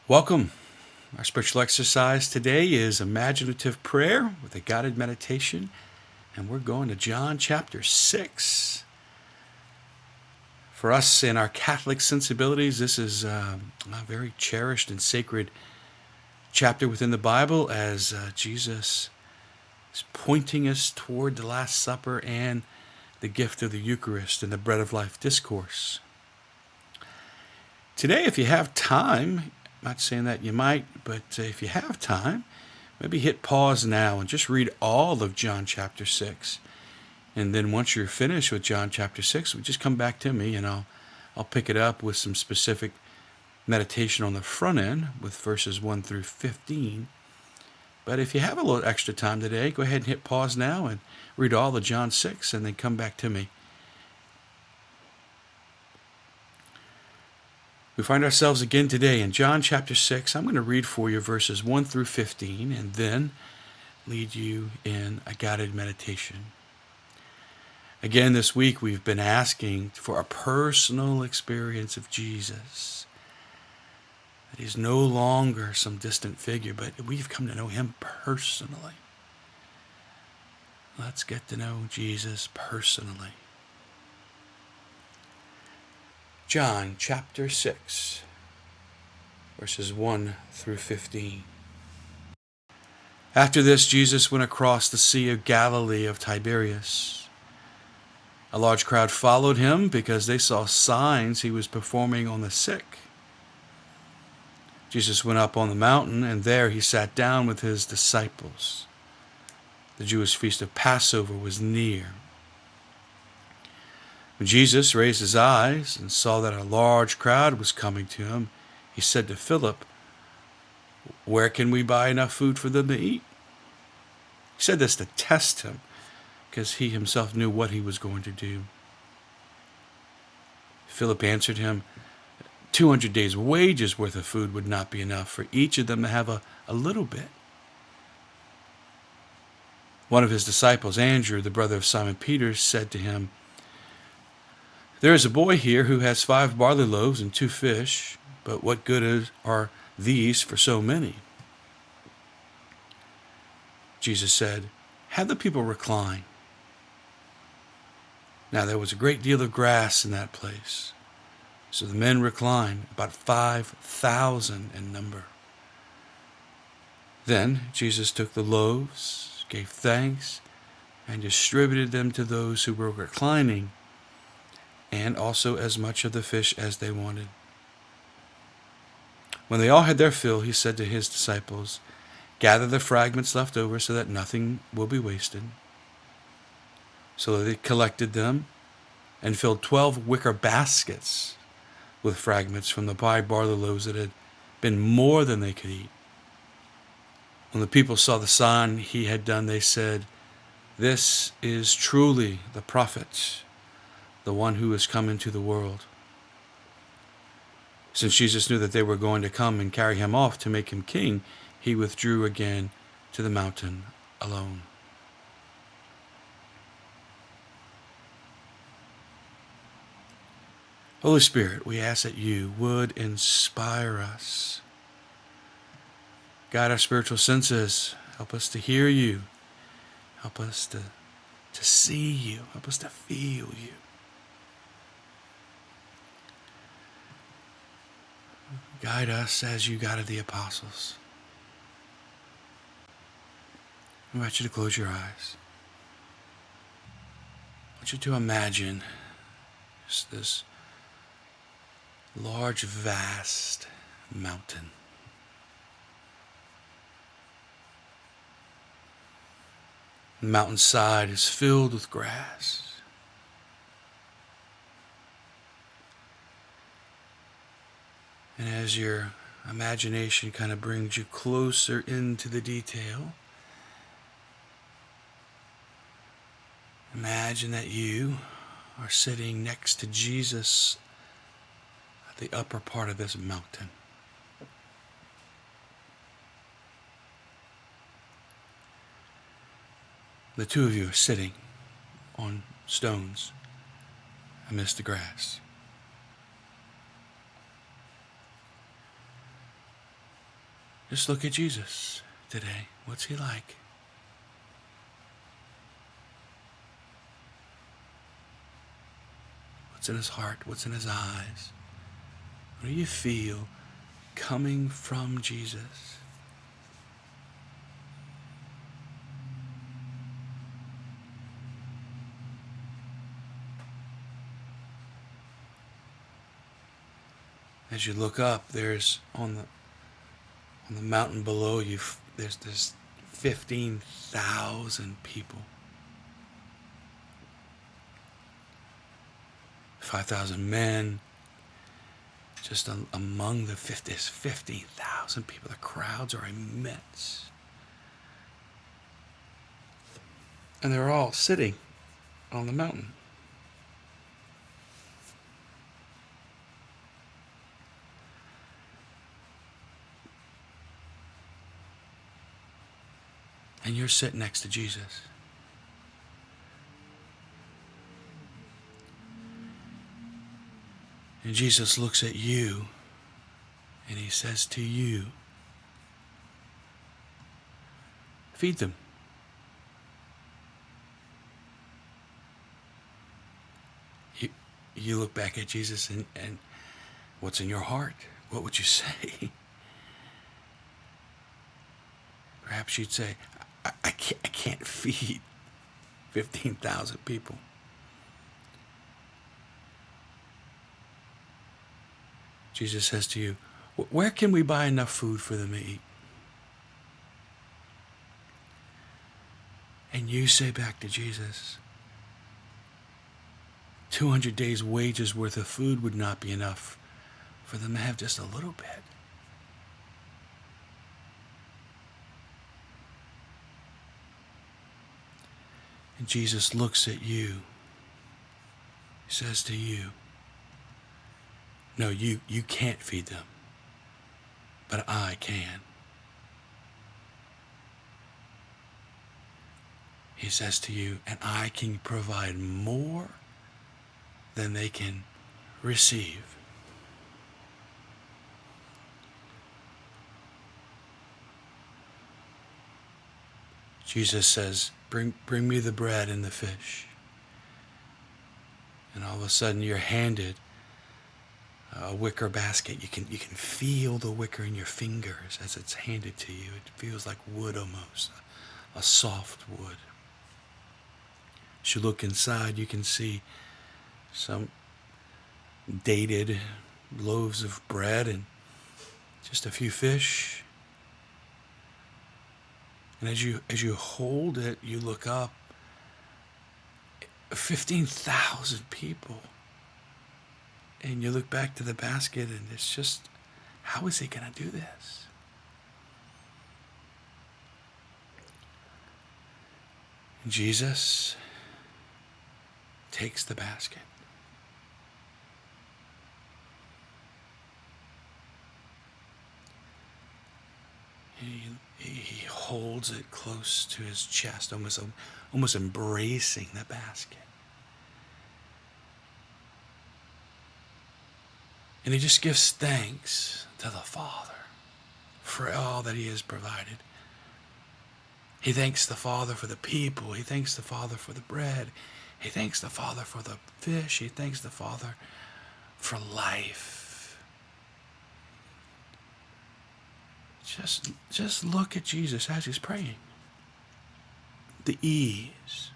Welcome. Our spiritual exercise today is imaginative prayer with a guided meditation, and we're going to John chapter 6. For us in our Catholic sensibilities, this is a very cherished and sacred chapter within the Bible as Jesus is pointing us toward the Last Supper and the gift of the Eucharist and the Bread of Life discourse. Today, if you have time, I'm not saying that you might, but if you have time, maybe hit pause now and just read all of John chapter 6. And then once you're finished with John chapter 6, just come back to me and I'll pick it up with some specific meditation on the front end with verses 1 through 15. But if you have a little extra time today, go ahead and hit pause now and read all of John 6 and then come back to me. We find ourselves again today in John chapter 6. I'm going to read for you verses 1 through 15 and then lead you in a guided meditation. Again, this week we've been asking for a personal experience of Jesus. That he's no longer some distant figure, but we've come to know him personally. Let's get to know Jesus personally. John chapter 6, verses 1 through 15. After this, Jesus went across the Sea of Galilee of Tiberias. A large crowd followed him because they saw signs he was performing on the sick. Jesus went up on the mountain, and there he sat down with his disciples. The Jewish feast of Passover was near. When Jesus raised his eyes and saw that a large crowd was coming to him, he said to Philip, "Where can we buy enough food for them to eat?" He said this to test him, because he himself knew what he was going to do. Philip answered him, 200 days' wages worth of food would not be enough for each of them to have a little bit. One of his disciples, Andrew, the brother of Simon Peter, said to him, "There is a boy here who has 5 barley loaves and 2 fish, but what good are these for so many?" Jesus said, "Have the people recline." Now there was a great deal of grass in that place, so the men reclined, about 5,000 in number. Then Jesus took the loaves, gave thanks, and distributed them to those who were reclining, and also as much of the fish as they wanted. When they all had their fill, he said to his disciples, "Gather the fragments left over so that nothing will be wasted." So they collected them and filled 12 wicker baskets with fragments from the 5 barley loaves that had been more than they could eat. When the people saw the sign he had done, they said, "This is truly the prophet, the one who has come into the world." Since Jesus knew that they were going to come and carry him off to make him king, he withdrew again to the mountain alone. Holy Spirit, we ask that you would inspire us. Guide our spiritual senses. Help us to hear you. Help us to see you. Help us to feel you. Guide us as you guided the apostles. I invite you to close your eyes. I want you to imagine this large, vast mountain. The mountainside is filled with grass. And as your imagination kind of brings you closer into the detail, imagine that you are sitting next to Jesus at the upper part of this mountain. The two of you are sitting on stones amidst the grass. Just look at Jesus today. What's he like? What's in his heart? What's in his eyes? What do you feel coming from Jesus? As you look up, there's on the mountain below you, there's 15,000 people. 5,000 men. Just among the 15,000 people. The crowds are immense. And they're all sitting on the mountain. And you're sitting next to Jesus. And Jesus looks at you and he says to you, feed them. You look back at Jesus and what's in your heart? What would you say? Perhaps you'd say, I can't feed 15,000 people. Jesus says to you, where can we buy enough food for them to eat? And you say back to Jesus, 200 days' wages worth of food would not be enough for them to have just a little bit. And Jesus looks at you. He says to you, no, you can't feed them, but I can. He says to you, and I can provide more than they can receive. Jesus says, bring me the bread and the fish. And all of a sudden you're handed a wicker basket. You can feel the wicker in your fingers as it's handed to you. It feels like wood almost, a soft wood. As you look inside, you can see some dated loaves of bread and just a few fish. And as you hold it, you look up, 15,000 people. And you look back to the basket and it's just, how is he going to do this? And Jesus takes the basket. He holds it close to his chest, almost embracing the basket. And he just gives thanks to the Father for all that he has provided. He thanks the Father for the people. He thanks the Father for the bread. He thanks the Father for the fish. He thanks the Father for life. Just look at Jesus as he's praying. The ease.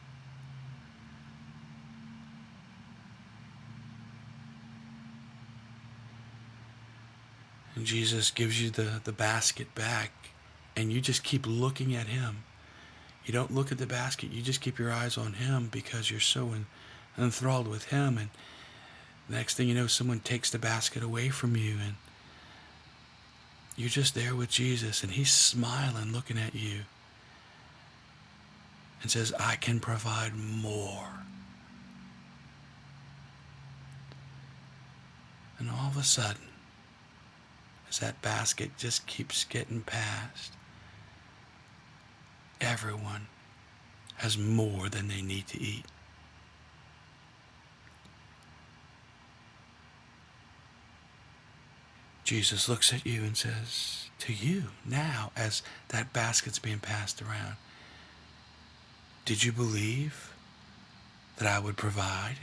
And Jesus gives you the basket back, and you just keep looking at him. You don't look at the basket. You just keep your eyes on him because you're so enthralled with him. And the next thing you know, someone takes the basket away from you, and you're just there with Jesus, and he's smiling, looking at you, and says, I can provide more. And all of a sudden, as that basket just keeps getting passed, everyone has more than they need to eat. Jesus looks at you and says to you now as that basket's being passed around. Did you believe that I would provide?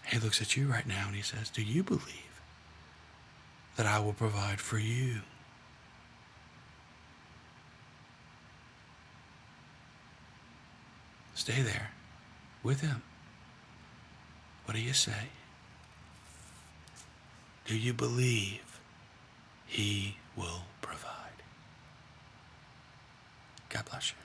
He looks at you right now and he says, do you believe that I will provide for you? Stay there with him. What do you say? Do you believe he will provide? God bless you.